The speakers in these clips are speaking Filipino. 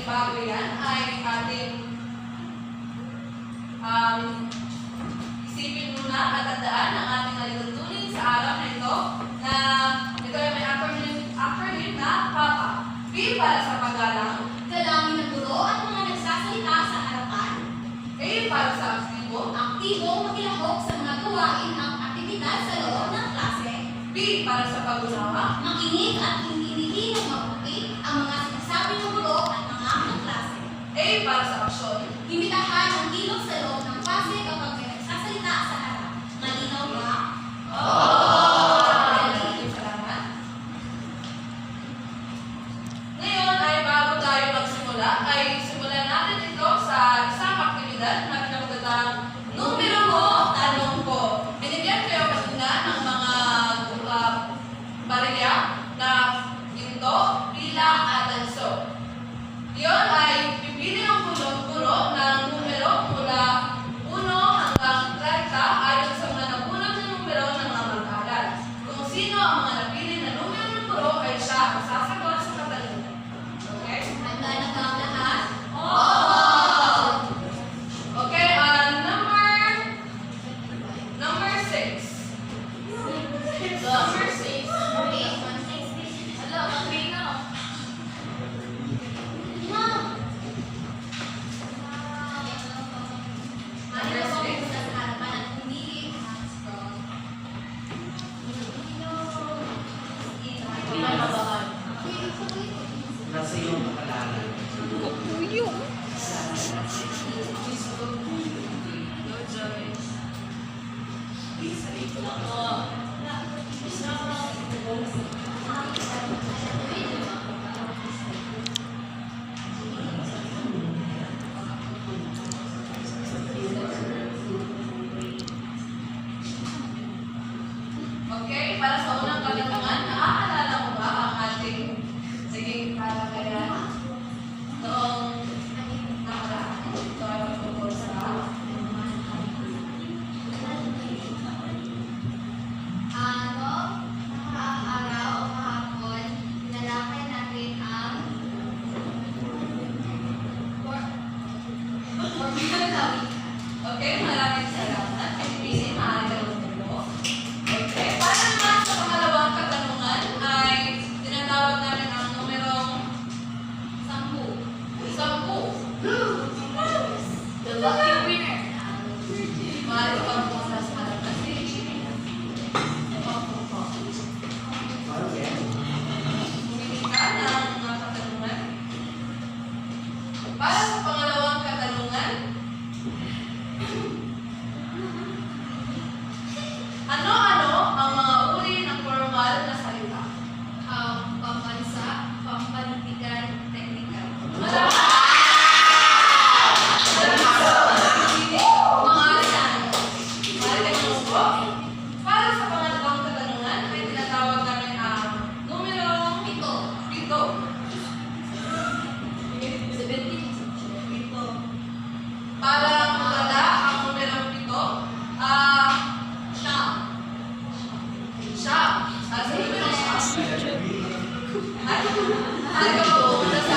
bago yan, ay ating isipin muna at tandaan ang ating nalituntunin sa araw na ito na ito ay may acronym na PAPA. P para sa paggalang, Dalangin ng guro at mga nagsasalita sa harapan. A para sa aktibo, Aktibong makilahok sa mga gawain ng aktibidad sa loob ng klase. B para sa pag-unawa, Makinig at intindihin ng mabuti ang mga sinasabi ng guro at mga kaklase. A para sa aksyon, Imitahan ang kilos sa loob ng klase kapag may nagsasalita sa harap. Malinaw ba? Salamat. Ngayon ay bago tayo magsimula, ay simulan natin ito sa isang aktibidad na pinagtatang numero mo, tanong ko. Binigyan kayo kanina ng mga barya na ginto, bilang at tanso. Iyon ay pipili ang guro ng numero mula 1 hanggang 30 ayon sa mga nabunot na numero ng mga mag-aaral. Kung sino ang mga napili na numero ng guro ay siya ang sasagot sa katanungan. Okay? Handa na ba ang lahat? Okay, number 6. Number 6. Hello, Marino. Ma'am. Marino po muna sa harapan at pumili. Nasa iyong kapalaran. Please, halika lang. Okay, para sa unang katanungan, naaalala mo ba ang ating naging talakayan noong nakaraan? Ito ay magtungkol sa Araw o kahapon, nalakay natin ang formula. okay, maraming salamat. Pinipili, maaari ka magtulo. Okay, para naman sa pangalawang katanungan ay tinatawag namin ang numerong 10. 10. The lucky winner. Maaari ka bang pumunta sa harapan? Pumili ka ng mga katanungan. Para sa pangalawang katanungan, ano-ano ang mga uri ng formal na salita? Pambansa, pampanitikan, teknikal. Para sa pangalawang katanungan ay tinatawag namin ang numerong 7. Para magdala ang numerong 7, siya. Sa numerong siya. Ay, ka po, nasa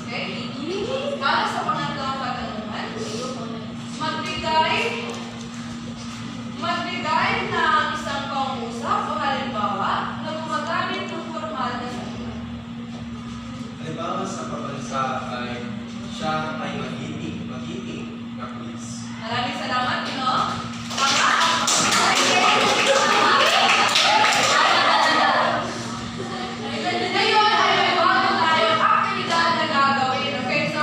okay? Para sa pangalawang katanungan, magbigay ng isang pangusap o halimbawa na gumagamit ng formal na salita. Halimbawa sa pabansa ay siya ay magiting na quiz. Maraming salamat, Pino. Tama. Ngayon ay may bago tayong aktibidad na gagawin. Okay, so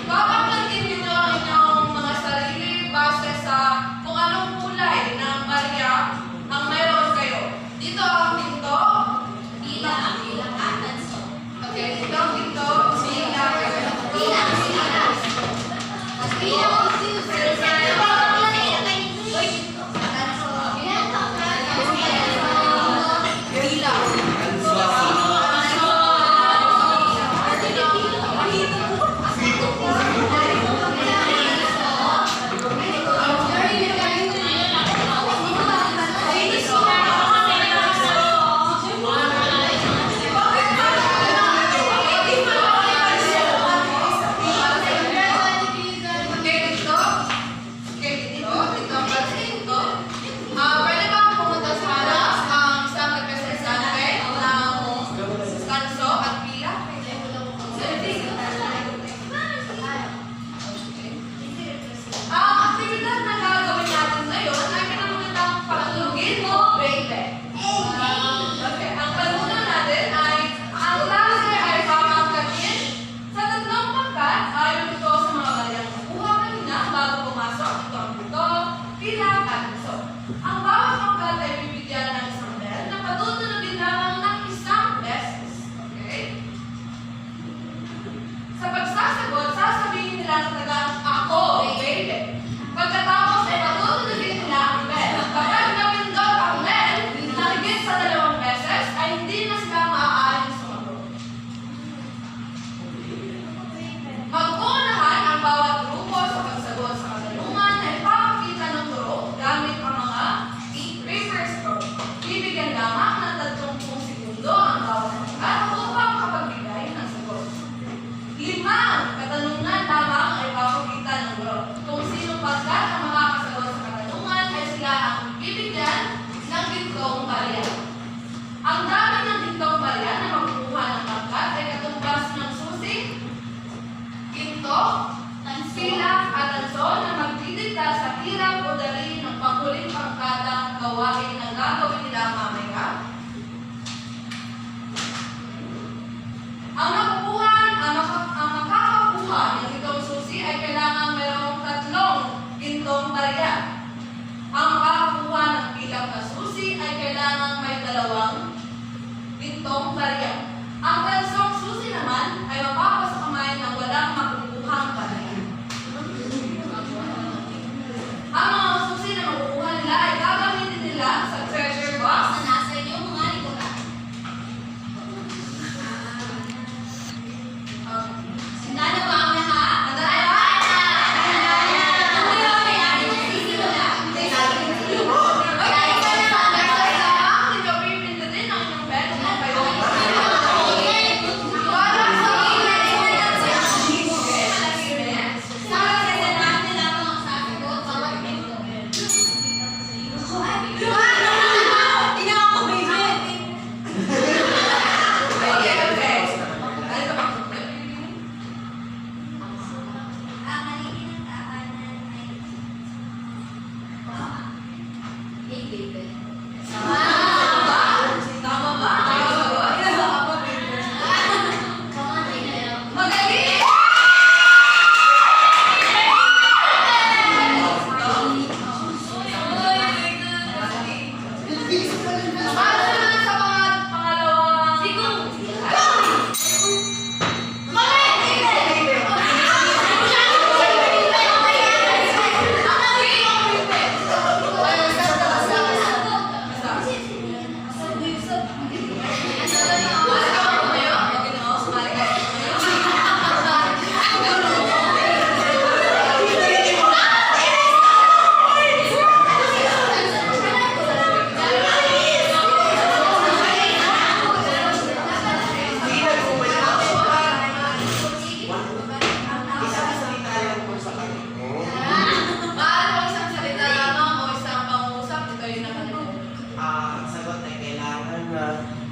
babanggitin niyo ang inyong mga sarili base sa kung anong kulay ng barya ang mayroon kayo. Dito ang ginto. Bilang at tanso. Okay, dito ang ginto. Bilang. Bilang. sila at Alonso na magdidikta sa hirap o dali ng panghuling pangkatang gawain na gagawin nila mamaya. Ang makakakuha ng gintong susi ay kailangan mayroong 3 gintong barya. Ang makakakuha ng bilang na susi ay kailangan may 2 gintong barya. Ang tansong susi naman ay mapapasa kamay ng walang makukuhang barya. Ang mga susi na makukuha nila ay gagamitin nila sa treasure box na nasa inyong mga likuran. Handa na ba ang lahat? Handa na ba?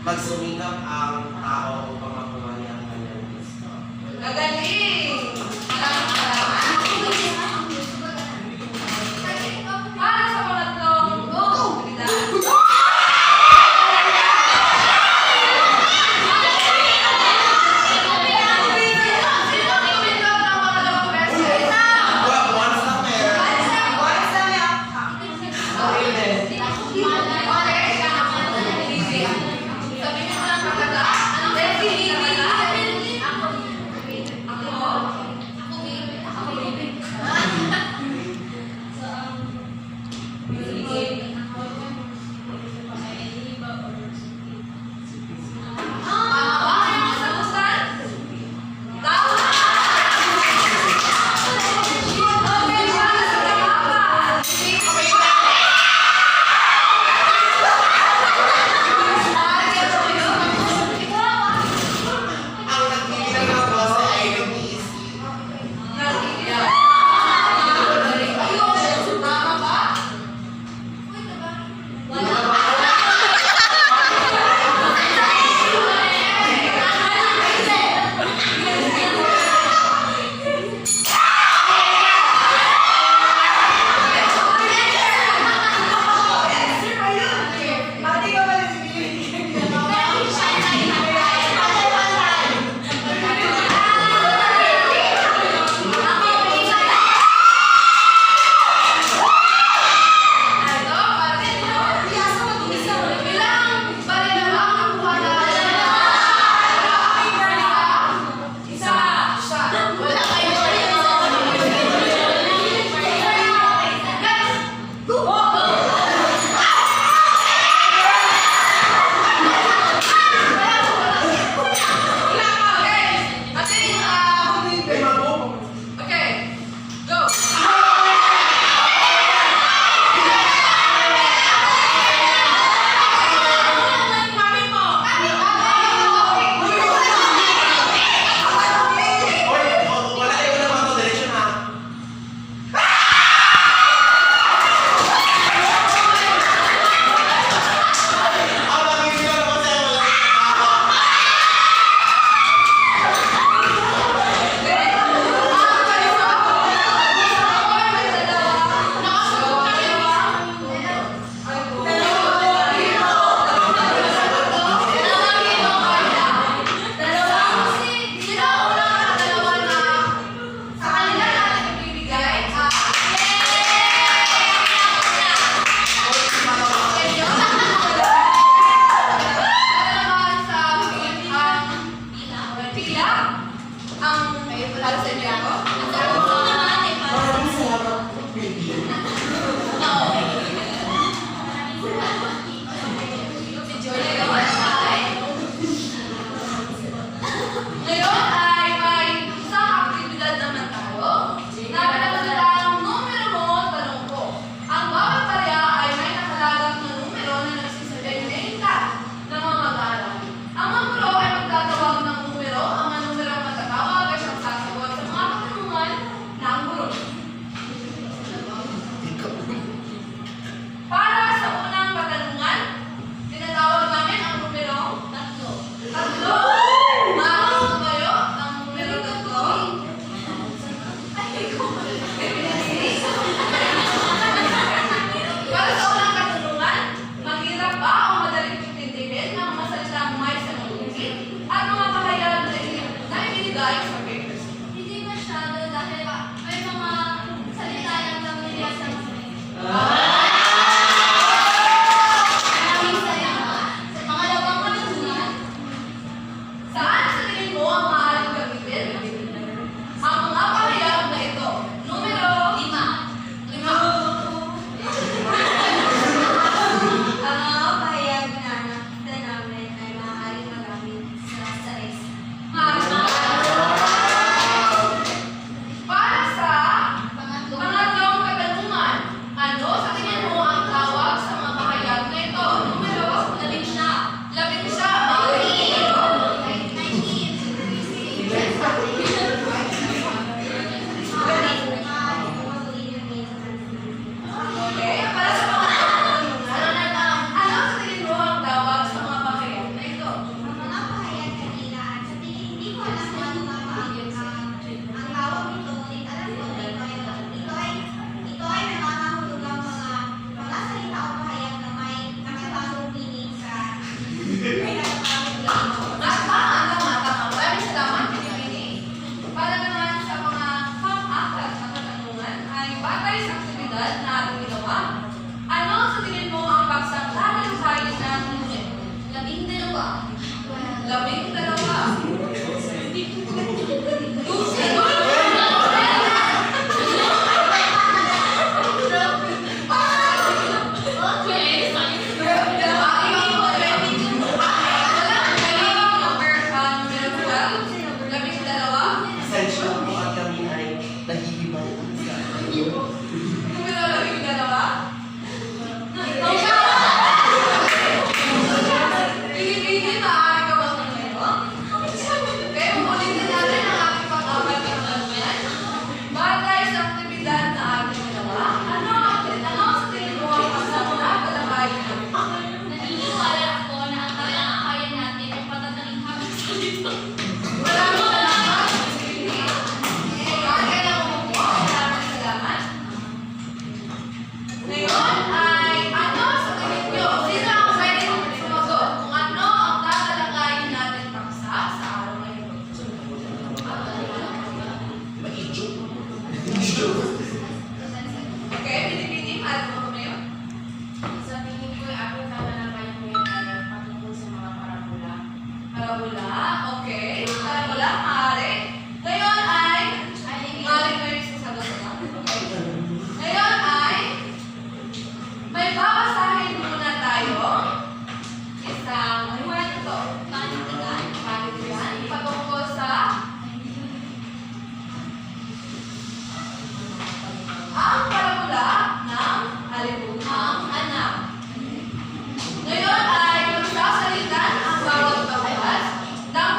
Magsumikap ang tao upang makuha niya ang kanyang gusto. Magaling! Maraming salamat. Para sa pangatlong aktividad. Sabihin mo lang kagad, anong Labing dalawa. Labing dalawa. Essential po at kami ay nahihibang sa Numero labing dalawa. Pilipili, maaari ka bang numero? Okay, ulitin natin ang ating pag-apat na naman. Batay sa aktibidad na ating ginawa, ano sa tingin mo ang kasama na talakayin natin? Naniniwala ako na ang kaya natin ay patatalinhamin sa dito. Maraming salamat. Kaya na umupo. Maraming salamat. Ngayon ay ano sa tingin nyo? Sino ang pwede sumagot kung ano ang tatalakayin natin paksa sa araw ngayon? Okay, pinipili. Mahal mo ko ngayon? Sa tingin ko, ako tatalakayin ko yung patungkol sa mga parabola. Parabola. Okay. Parabola, maaari. Ngayon ay maaari mo yung sasagot na. Okay. Ngayon ay may babasahin muna tayo. Isang kwento. Panitigan patungkol sa ang parabola ng halimuhang anak. Ngayon ay magsasalitan ang bawat kabuhat ng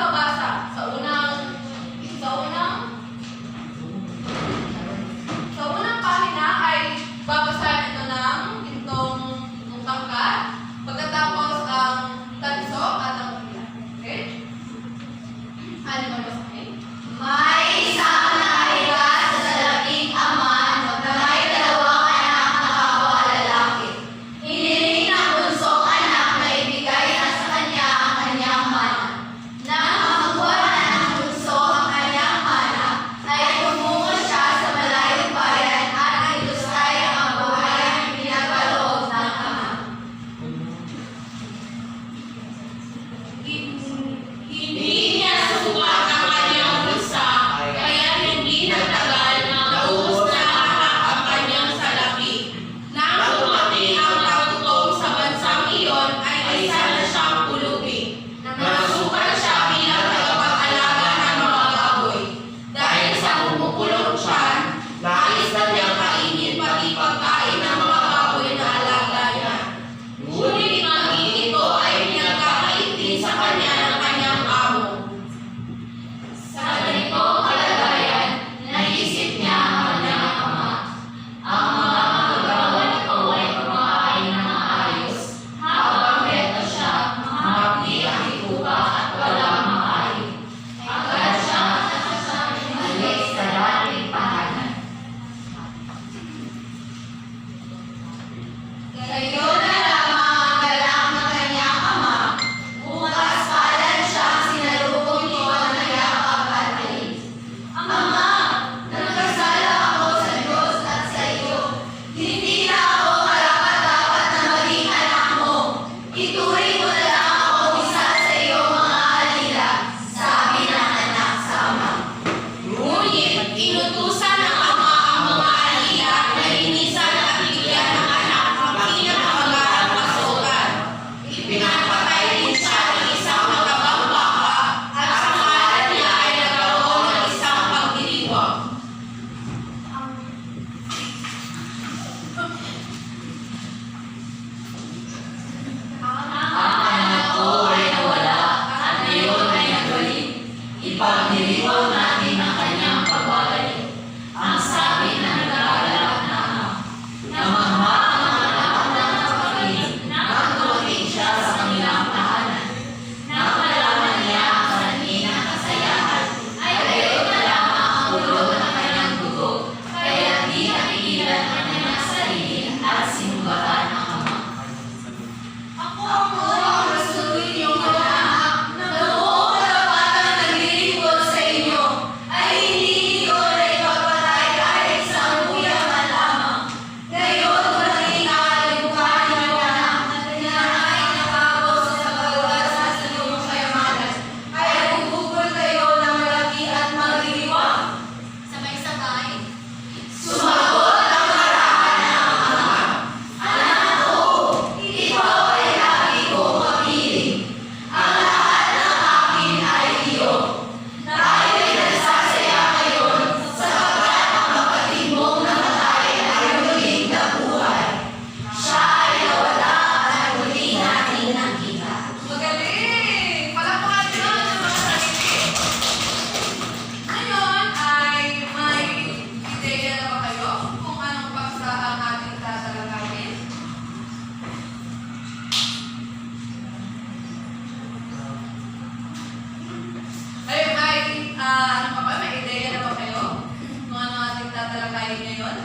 ngayon?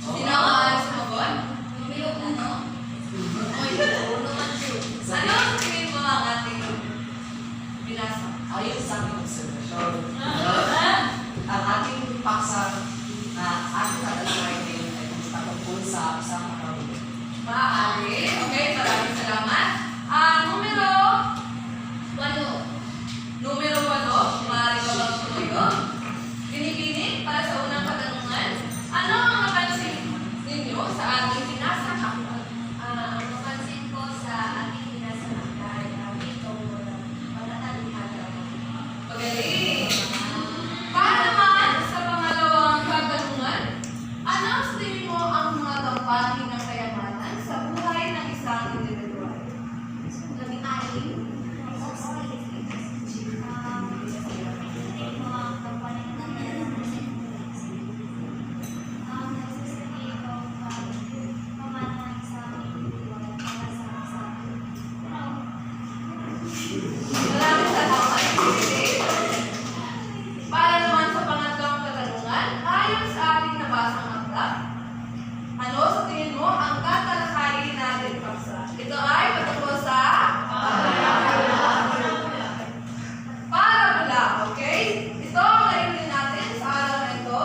Sino ang aalis sumagot? Numero 1. Oy, uno man siya. Ano ang tingin mo ang ating binasa? Ayon sa aking observasyon, ang ating paksa na ating tatalakayin ngayon ay tungkol sa isang karamihan. Maaari. Okay, maraming salamat. Numero 8. Numero 8, maaari ka bang tumuyo? Pinipili para sa unang katanungan. Ano ang napansin ninyo sa ating binasa aklat? Ang napansin ko sa ating pinasakta ay itong pagkatalikada. Magaling! Para naman sa pangalawang katanungan, ano sa tingin mo ang mga gampani ng kayamanan sa buhay ng isang individual? Maraming salamat. Para naman sa pangatlong katanungan, ayon sa ating nabasang aklat, ano sa tingin mo ang tatalakayin natin paksa? Ito ay patungkol sa parabola, okay? Ito ang layunin natin sa araw na ito.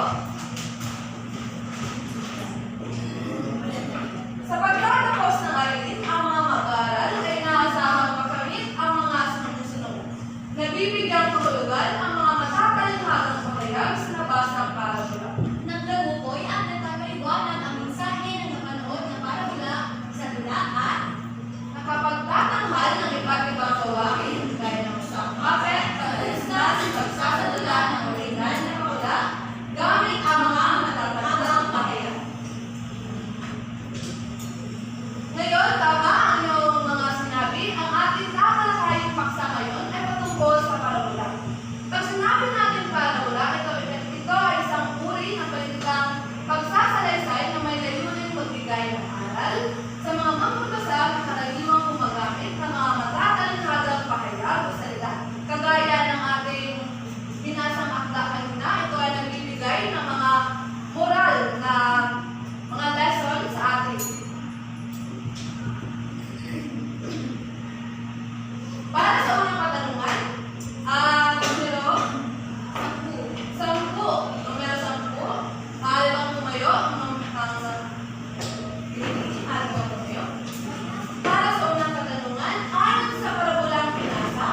Sa pagtatapos ng aralin, ang mga mag-aaral ay inaasahang makamit ang mga sumusunod. Nabibigyan kahulugan ang mga matatalinghagang pahayag sa nabasang parabola. Naglagukoy at nagkakaliwanag ang mensahe ng napanood na parabola sa tula at Nakapagtatanghal ng iba't ibang gawain, gaya ng usang kapet, pag-alisnas, pagsasadula ng original na paula, gamit ang mga matatalinghagang pahayag. Ngayon, tama ang iyong mga sinabi. Ang ating tatalakayang paksa ngayon ay patungkol sa parabola. Pag sinabi natin parabola, ito ay isang uri ng palitang pagsasalaysay na may layunin magbigay ng aral sa mga mamabasa na karaniwang gumagamit ng mga matatalinghagang pahayag o salita. Kagaya ng ating binasang akda kanina, ito ay nagbibigay ng mga moral na mga lesson sa atin. Para sa unang katanungan, numero 10. Numero 10. Maaari bang tumayo? Maaari bang tumayo? Para sa unang katanungan, ayon sa parabolang pinasa,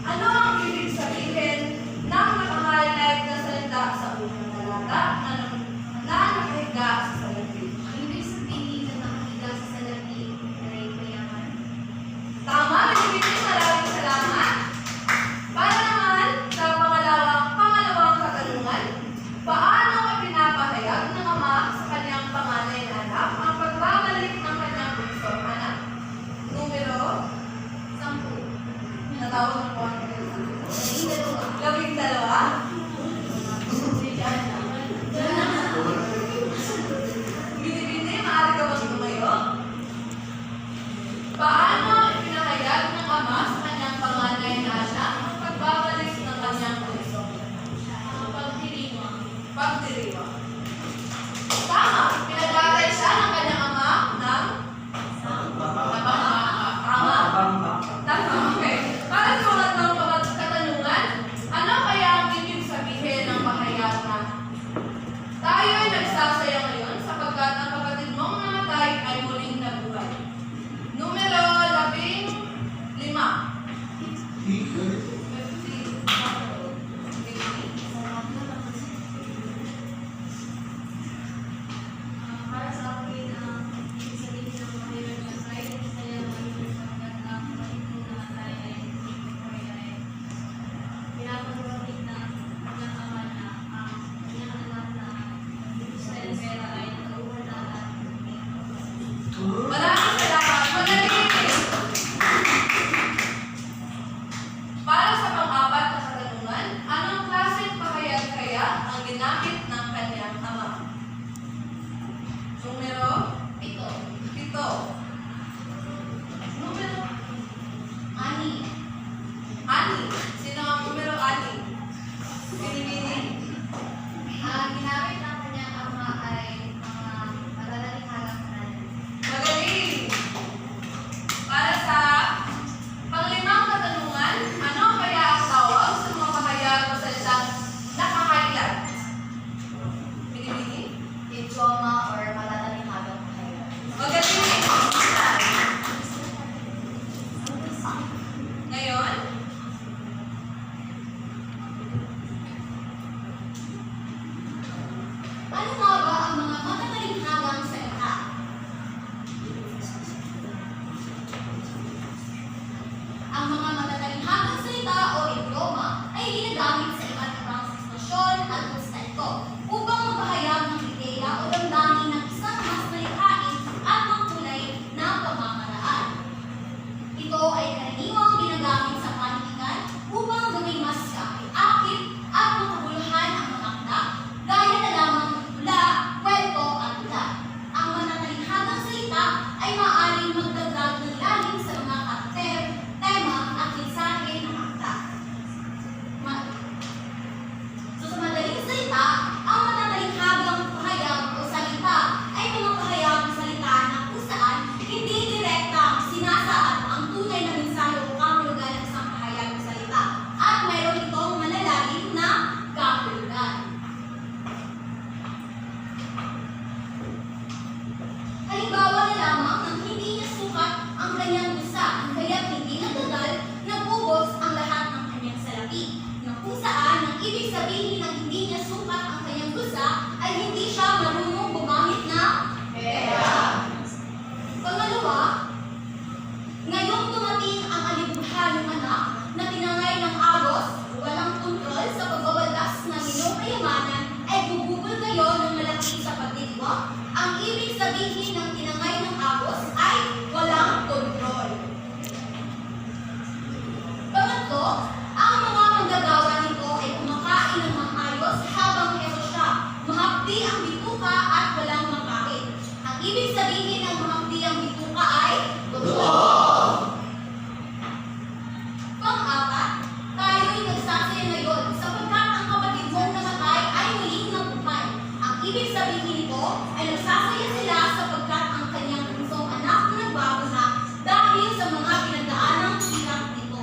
ano ang ibig sabihin ng nakahighlight na salita sa unang talata na nakahiga sa salapi? ibig sabihin na nakahiga sa salapi ay mayaman. Tama, nagbibigay, maraming salamat. Para naman sa pangalawang katanungan, paano ipinapahayag ng ama sa kanyang panganay na anak ang pagbabalik ng kanyang bunsong anak? Numero 10. natawag na po ang Labing dalawa. 12. Binibini, maaari ka bang tumayo? Paano ipinahayag ng ama sa kanyang panganay na anak ang pagbabalik ng kanyang bunsong anak? Pagdiriwang. Tama, pinag-aaral siya ng kanyang ama ng tama. Tama, okay. Para sa pangatlong katanungan, ano kaya ang ibig sabihin ng pahayag na tayo ay nagsasaya ngayon sapagkat ang kapatid mong namatay ay muling nabuhay? Numero 15. Para sa akin, ibig sabihin ng mahirap na tayo ay saya ngayon sapagkat ang kapatid ko na namatay ay pinapagpapit na kanyang ama na ang kanyang anak na Israel pera ay nag-uwala at Maraming salamat. Magaling. Para ang mga manggagawa nito ay kumakain ng maayos habang ito siya. Mahapdi ang bituka at walang makain. Ang ibig sabihin ng mahapdi ang bituka ay pang-apat, tayo'y nagsasaya ngayon sapagkat ang kapatid mong namatay ay muling nabuhay. Ang ibig sabihin nito ay nagsasaya sila sapagkat ang kanyang punsong anak na nagbago na dahil sa mga pinagdaanang hirap nito.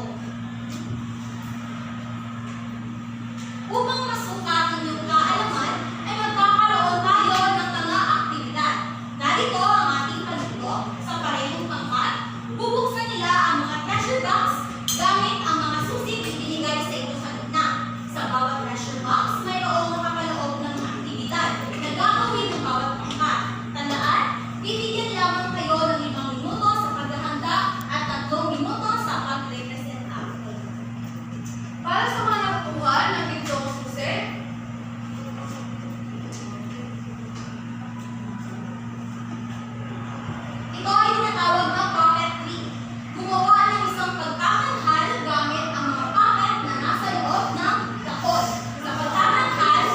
Upang masukat ang iyong kaalaman, ay magkakaroon tayo ng mga aktibidad. Narito ang ating panito sa parehong pangkat. Bubuksan nila ang mga treasure box gamit ang mga susi na ibinigay sa ito sa gitna. Sa bawat treasure box, mayroong nakapaloob ng aktibidad na gagawin ng bawat pangkat. Tandaan, bibigyan lamang kayo ng 5 minuto sa paghahanda at 3 minuto sa pag-represent after. Para sa mga nakukuha ng gintong susi, Ito ay tinatawag na puppetry. Gumawa ng isang pagkakanghal gamit ang mga puppet na nasa loob ng kahon. Sa pagkakanghal,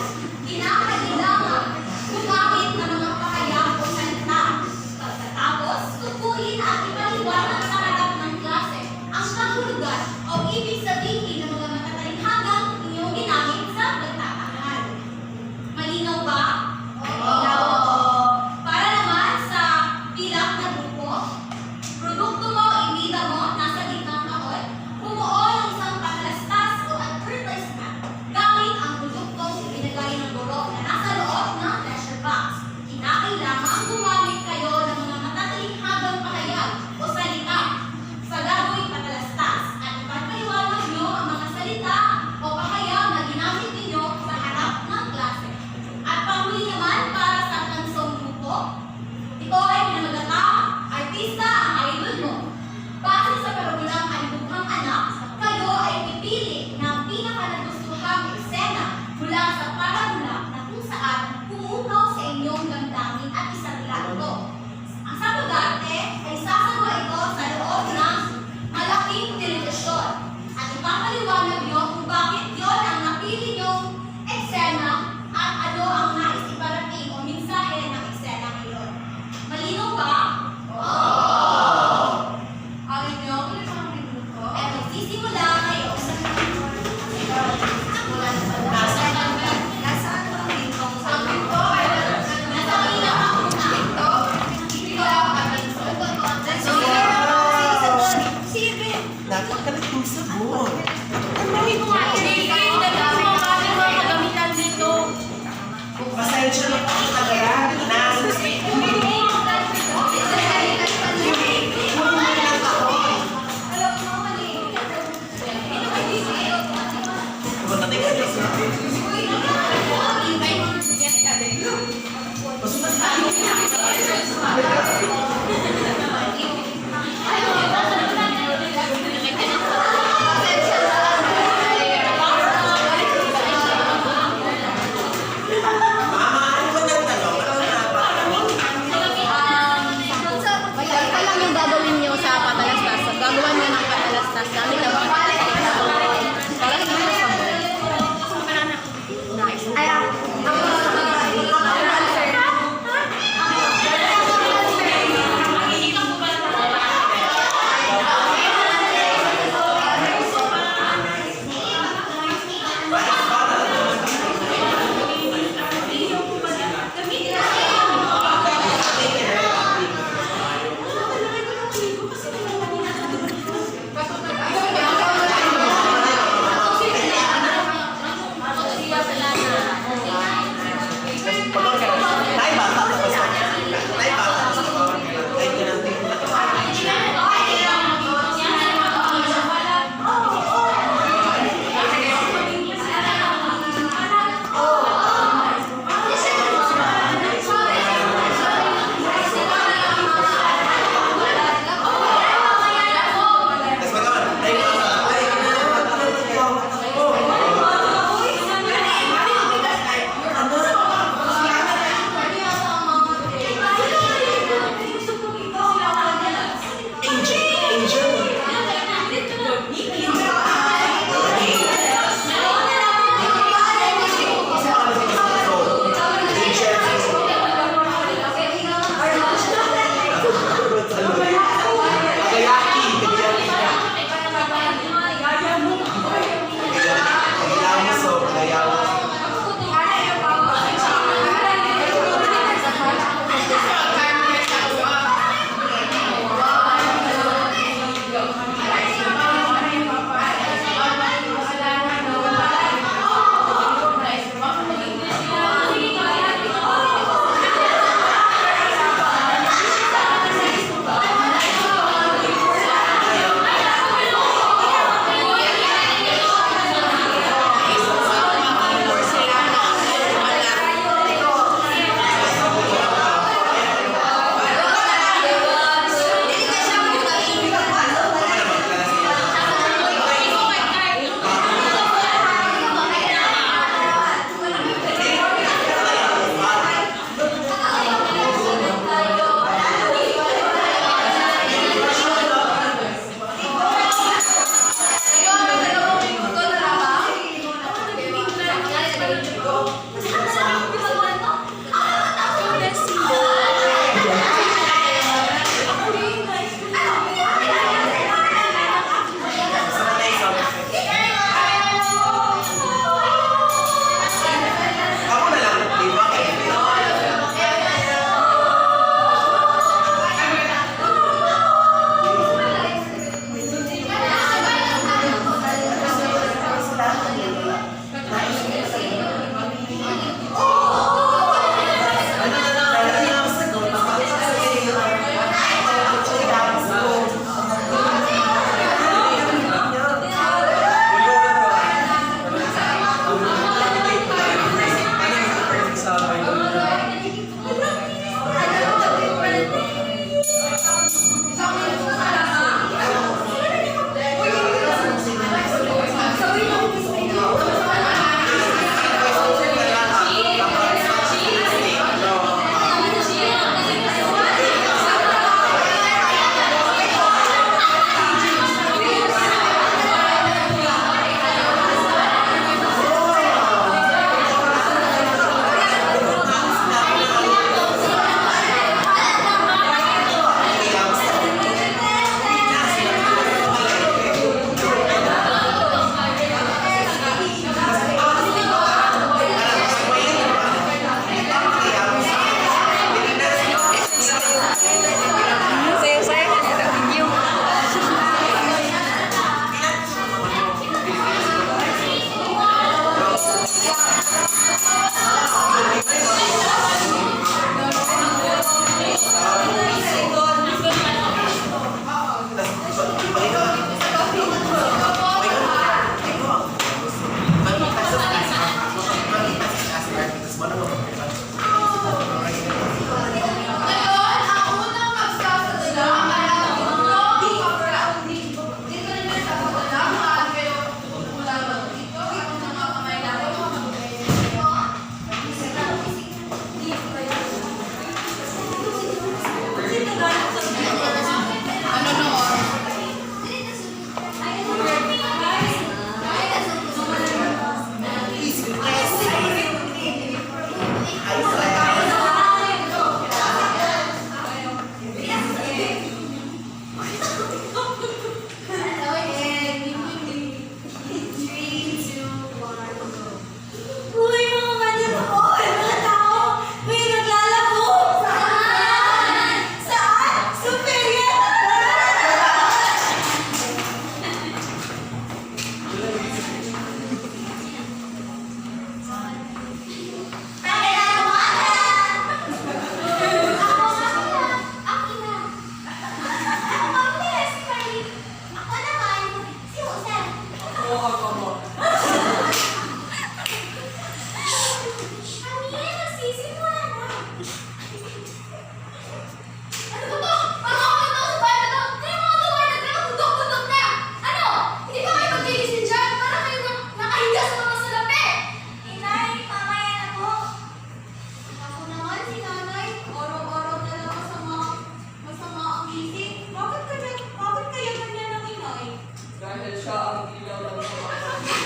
kinakailangan gumamit ng mga pahayag o salita. Pagkatapos, tukuyin at ipaliwanag sa harap ng klase ang kahulugan o ibig sabihin ng mga matatalinghagang inyong ginamit sa pagkakanghal. Malinaw ba? Para naman sa pilak na grupo, produkto mo, ibida mo, nasa gitna ng kahon, bumuo ng isang pakalastas o advertisement gamit ang produktong ibinagay ng guro na nasa loob ng treasure box. Kinakailangan gumamit kayo ng mga matatalinghagang pahayag o salita sa gagawing pakalastas at ipagpaliwanag nyo ang mga salita o pahayag na ginamit ninyo sa harap ng klase. At panghuli naman para sa tansong grupo, ito ay pinamagatang artista ang idol mo. Base sa paragulang Ang Bukhang Anak, kayo ay pipili ng pinakanagustuhang eksena mula sa paragula na kung saan pumukaw sa inyong damdamin at isarila ito. Ang sa pag-arte ay sasagawa ito sa loob ng malaking telebisyon at ipapaliwanag niyo kung bakit yon ang napili niyong eksena at ano ang nais iparating o mensahe ng eksena ngayon. Malinaw ba? ang inyong 5 minuto Ay magsisimula ngayon.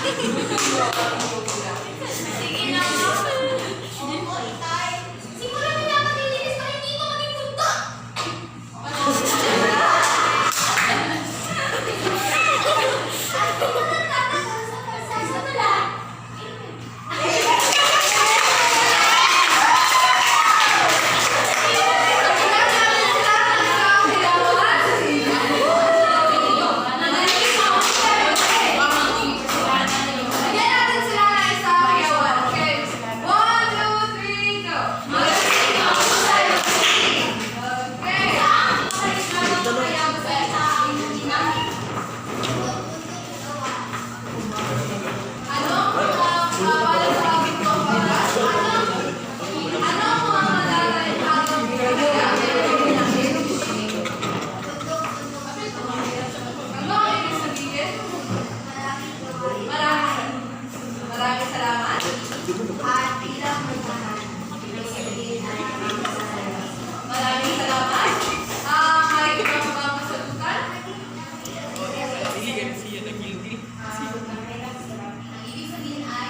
Sige na. Oo, itay. Simulan mo na maglilinis para hindi ko maging bunto. At hindi ko nagtatanong sa pagsasabalan. Lagyan natin sila ng isang sayawan. Okay. 1, 2, 3, go. Okay. Ano para sa aking kumpara? Ano ang mga madalay atong ginagawa? Ano ang ibig sabihin? Maraming salamat. Maraming salamat. May iba pa bang kasagutan? Ang ibig sabihin ay,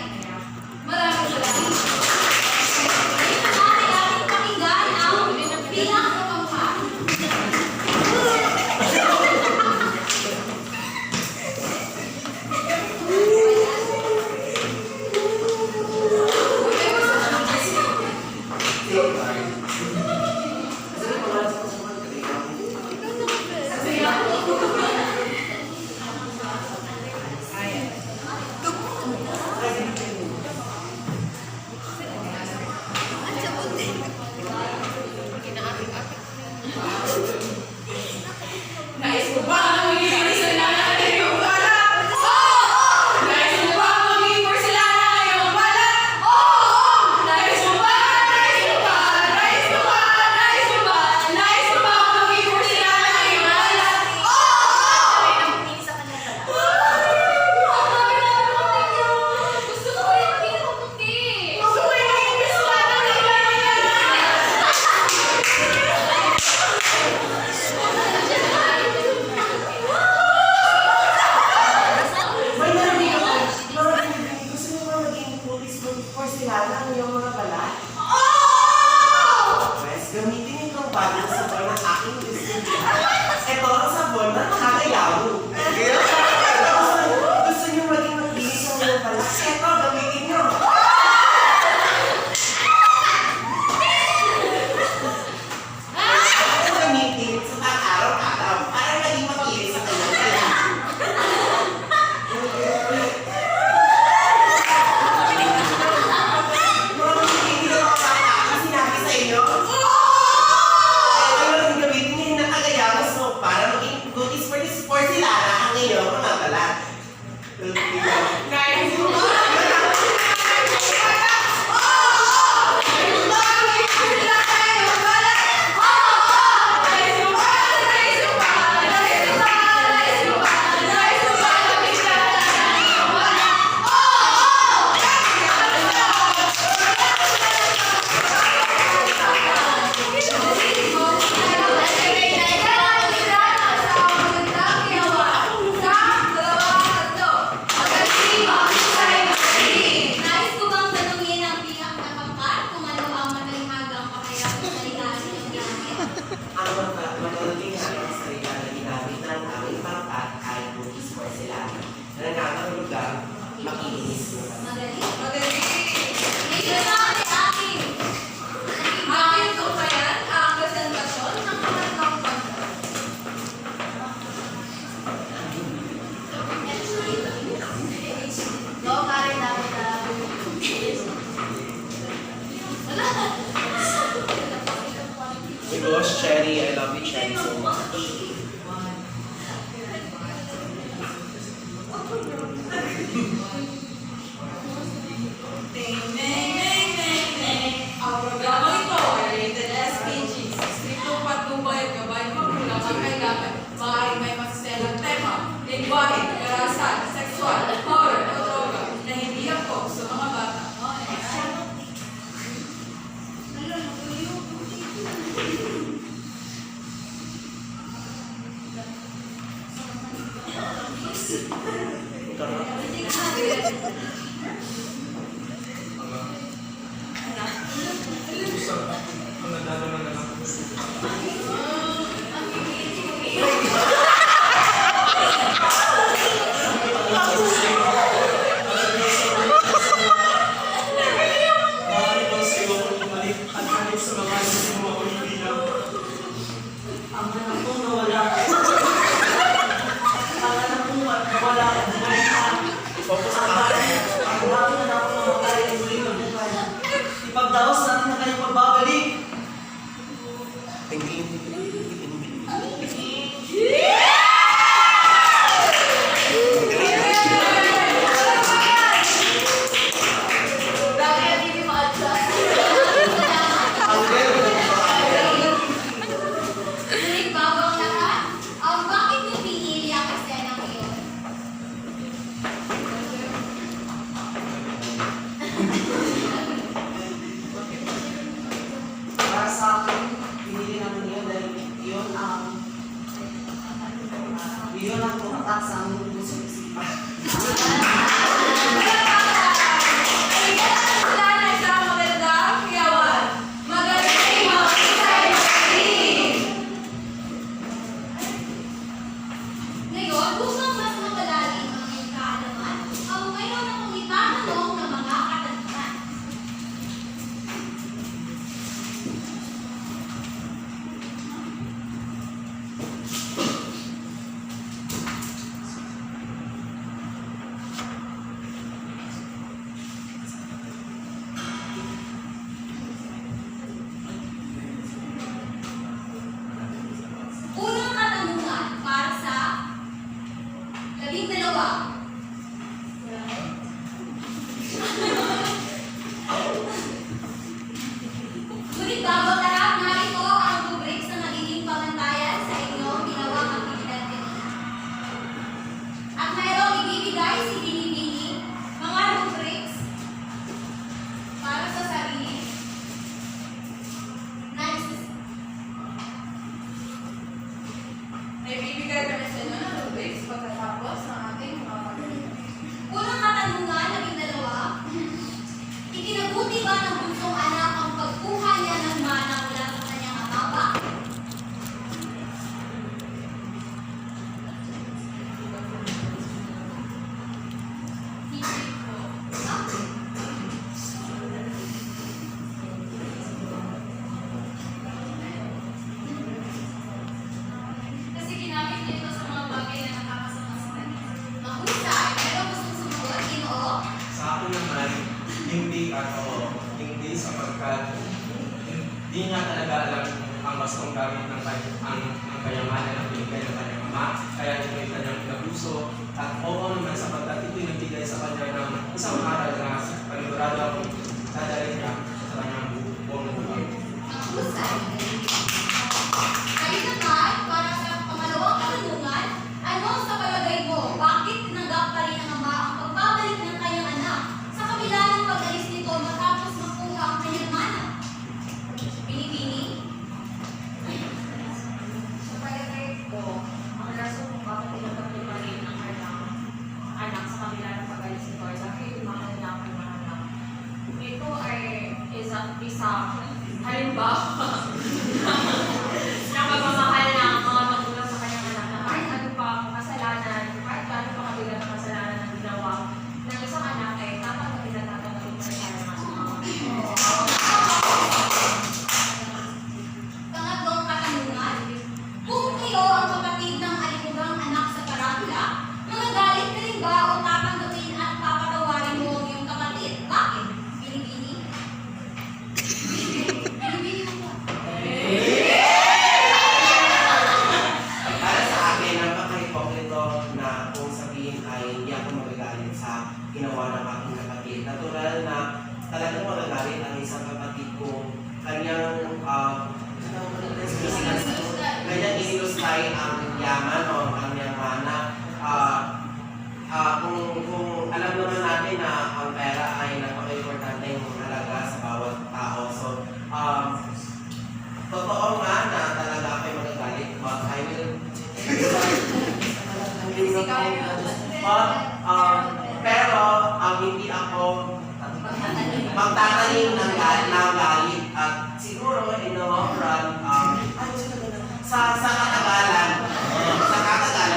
Maraming salamat. ngayon natin ating pakinggan ang bilang kapangka. Nais mo ba ang magiging porselana ngayong balat? Oo! Nais mo ba ang magiging porselana ngayong balat? Oo! Nais mo ba? Nais mo ba? Nais mo ba? Nais mo ba? Nais mo ba ang magiging porselana ngayong balat? Oo! Gusto ko yung pinakaputi. Gusto ko yung magiging porselana ngayong balat! May narinig ako. Gusto mo ba maging pulis porcelana ng iyong mga balat? Pwes, gamitin itong bagong sabon ng aking gusto niya. Ito ang sabon na nakakayaw. Gusto niyo maging maglinis ng iyong balat? Ito, gamitin niyo. Ito gamitin sa pang-araw-araw para maging maglinis ang iyong balat. Hindi na makakaka sinabi sa inyo. Kaya lang gamitin niyo yung nakagayamos mo para maging duties for this porcelana ang iyong mga balat. Nais mo ba? Nais mo ba? Oo! Nais mo ba ang magiging porselana ngayong balat? Oo! Nais mo ba? Nais mo ba? Nais mo ba? Nais mo ba? Nais mo ba ang magiging porselana ngayong balat? Nais ko bang tanungin ang bilang kapangka kung ano ang madalihagang pakayang salitaan ng gamit? Ang magagaling natin sa sarili na ginamit ng aming pangkat ay duties porcelana na nangangahulugang makinis mo. Magaling. Ngayon natin ating Akin tukayan ang presentasyon ng pangatlong banda. Go, Karen, dapat My gosh, Cherry, I love you, Cherry, so much. Ang programa ito ay rated SPG. Striktong patnubay, gabay, magulang ang kailangan. Maaaring may masiselang tema, lingwahe, karahasan, sexual, horror, o droga na hindi ako sa mga bata. Maaari bang sa iyo kung bumalik at hanip sa mga mo ako ibilang? Ang anak ko nawala. Ang anak ko nawala. Bumalik na. Ang dami na ako mamatay ay muli na buhay. Ipagdaos natin na kayo pagbabalik. Bakit hindi ma-adjust? Ngunit bago ang lahat, bakit niyo pinili ang eksenang iyon? Para sa akin, pinili namin yun dahil yun ang tumatak sa aming puso isipan. Wala na isang magandang kiyawan. Magaling mag-isay mag-isip. Ngayon, upang mas mapalalim ang iyong kaalaman, mayroon akong itatanong ng mga katanungan. Unang katanungan para sa 12. Ngunit bago ang lahat, narito ang rubrics na magiging pamantayan sa inyong ginawang aktibidad kanina. At mayroong ibibigay si Binibini mga rubrics para sa sarili na May bibigay kami sa inyo ng rubrics pagkatapos ng ating mga pagkakas. unang katanungan, 12. Ikinabuti ba ng bunsong anak ang pagkuha niya ng mana mula sa kanyang amaba? Hindi po. Kasi ginamit niya ito sa mga bagay na nakakasama sa kanya. Mahusay, pero gustong sumagot, Ginoo. Sa akin naman, hindi hindi sapagkat hindi nga talaga alam ang bastong gamit ng kayamanan ng binigay ng kanyang ama, kaya ito yung kanyang pinabuso. At oo naman sapagkat ito'y nagbigay sa kanya ng isang aral na panigurado akong dadalhin niya sa kanyang buong buhay. Mahusay. Kayo naman, para sa pangalawang katanungan, ano sa palagay mo, bakit tinanggap pa rin ng ama ang pagbabalik ng kanyang anak sa kabila ng pag-alis nito matapos makuha ang kanyang mana? Binibini? Sa palagay ko, ang rason kung bakit tinanggap niya pa rin ang anak sa kabila ng pag-alis nito ay dahil mahal niya ang kanyang anak. Ito ay isang halimbawa ng pagmamahal ng mga magulang sa kanyang anak na kahit ano pa ang kasalanan, kahit ano pa kabilang ng kasalanan ng ginawa ng isang anak ay tatanggapin na tatanggapin pa rin tayo ng mga Pangatlong katanungan, kung kayo ang kapatid ng alimugang anak sa paratula, magagalit ka rin ba o tatanggapin at papatawarin mo ang iyong kapatid? Bakit? Binibini? Binibini mo ba? Para sa akin, napaka-hipokrito na kung sabihin ay hindi ako magagalit sa ginawa ng aking kapatid. Natural na talagang magagalit ang isang kapatid kung kanyang inilustay ang yaman o ang kanyang mana. Kung alam naman natin na ang pera ay napaka-importanteng halaga sa bawat tao. So, totoo nga na talaga ako'y magagalit, but I will... pero hindi ako magtatanim ng galit at siguro in the long run, sa katagalan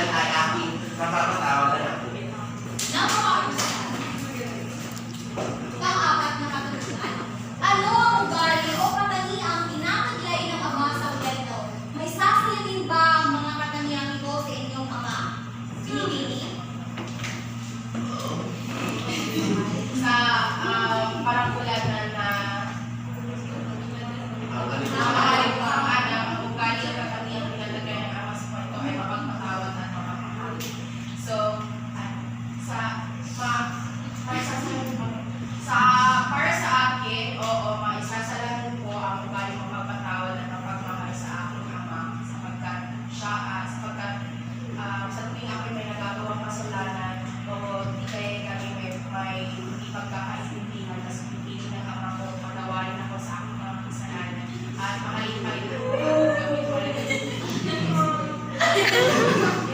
ay aking napapatawa na ako. Pang-apat na katanungan. Ano ang ugali o katangiang tinataglay ng ama sa kwento? May sasayanin ba ang mga katangiang ito sa inyong ama? Pinipili? Sa parangkulan na maaaring ko ang anak, ang ugali at katangiang pinalagay ng ama sa kwento ay mapagpatawad at mapagmahal. So, para sa akin, oo, maisasalanan ko ang ugali mapagpatawad at mapagmahal sa aking ama sapagkat sa tuwing ako'y may nagagawang kasalanan o di kaya kami may hindi pagkakaintindihan, tapos pinipili ng ama ko, patawarin ako sa aking mga kasalanan at mahalin pa rin ako gawin ko rin. Yan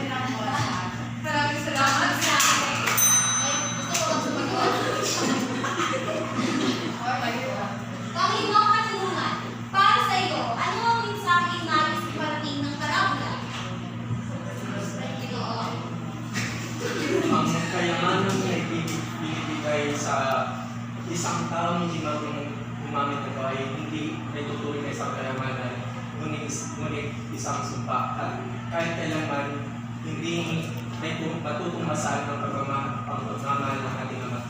ang po sa akin. Maraming salamat sa akin. Panglimang katanungan. Para sa iyo, ano ang mensaheng nais iparating ng parabola? Ginoo. Ang kayamanan ay binibigay sa isang taong hindi marunong gumamit ng ay hindi may tutuloy na isang kayamanan, ngunit isang sumpa. At kahit kailanman, hindi may matutumbasan ang pagmamahal ng ating ama.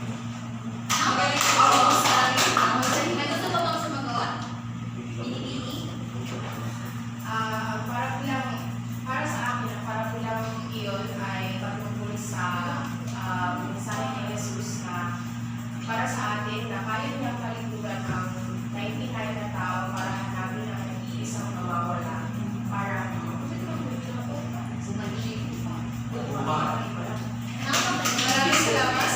Ang galing ko sa akin. May gusto ba bang sumagot? Pinipili? Para sa akin, ang parabulang iyon ay patungkol sa mensahe ni Jesus na para sa atin na kaya niyang kalikutan ang naintindihan na tao para hanapin ang nag-iisang mawawala para maraming salamat.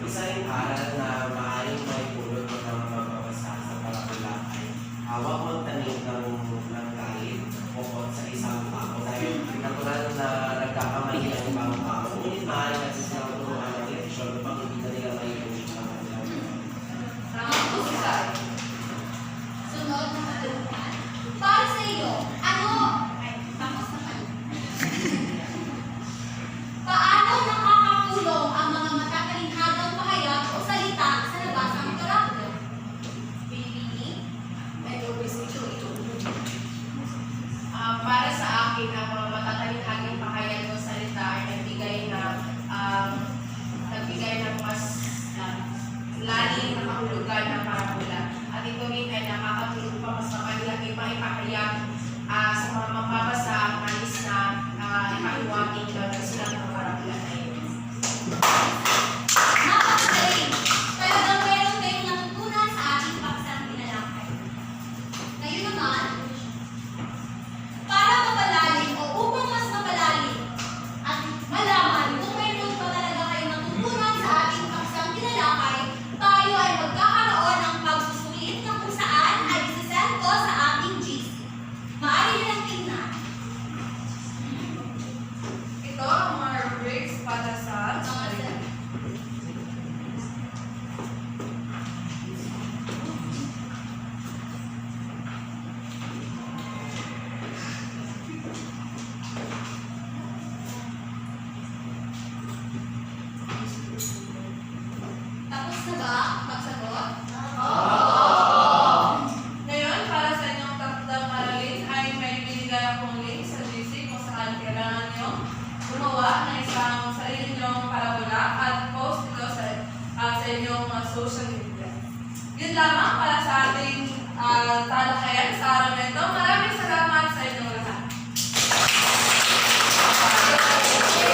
Isa rin aral na maaaring may pulot ng mga magbabasa sa parabula ay huwag magtanim ng galit o sa isang tao dahil natural na nagkakamali ang ibang tao. Ngunit maaaring kasi silang turuan ng leksyon upang hindi na nila may iulit ng kanilang. Sunod na katanungan. Para sa iyo, ano? Tapos na kayo. Paano nakakatulong ang mga matatalinhagang pahayag o salita sa nabasang parabola? Pinipili? Para sa akin, ang mga matatalinhagang pahayag o salita ay nagbigay ng mas lalim na kahulugan ng parabola. At ito rin ay nakakatulong pa mas makalaki pa ipahayag sa mga mababasa ang nais na ipaiwating ng sulat ng parabola na ito. Napakagaling! Talagang meron kayong natutunan sa ating paksang tinalakay. Ngayon naman, para mapalalim o upang mas mapalalim at malaman kung meron pa talaga kayong natutunan sa ating paksang tinalakay, tayo ay magkakaroon ng pagsusulit na kung saan ay isasend ko sa ating GC. Maaari nyo lang tingnan. Ito ang mga rubrics para sa Mga tapos na ba? Pagsagot? Ngayon, para sa inyong tatlong aralin ay may binigay akong link sa GC kung saan kailangan nyo gumawa ng isang sarili nyong parabola at post ito sa inyong social media. Yun lamang para sa ating talakayan sa araw na ito.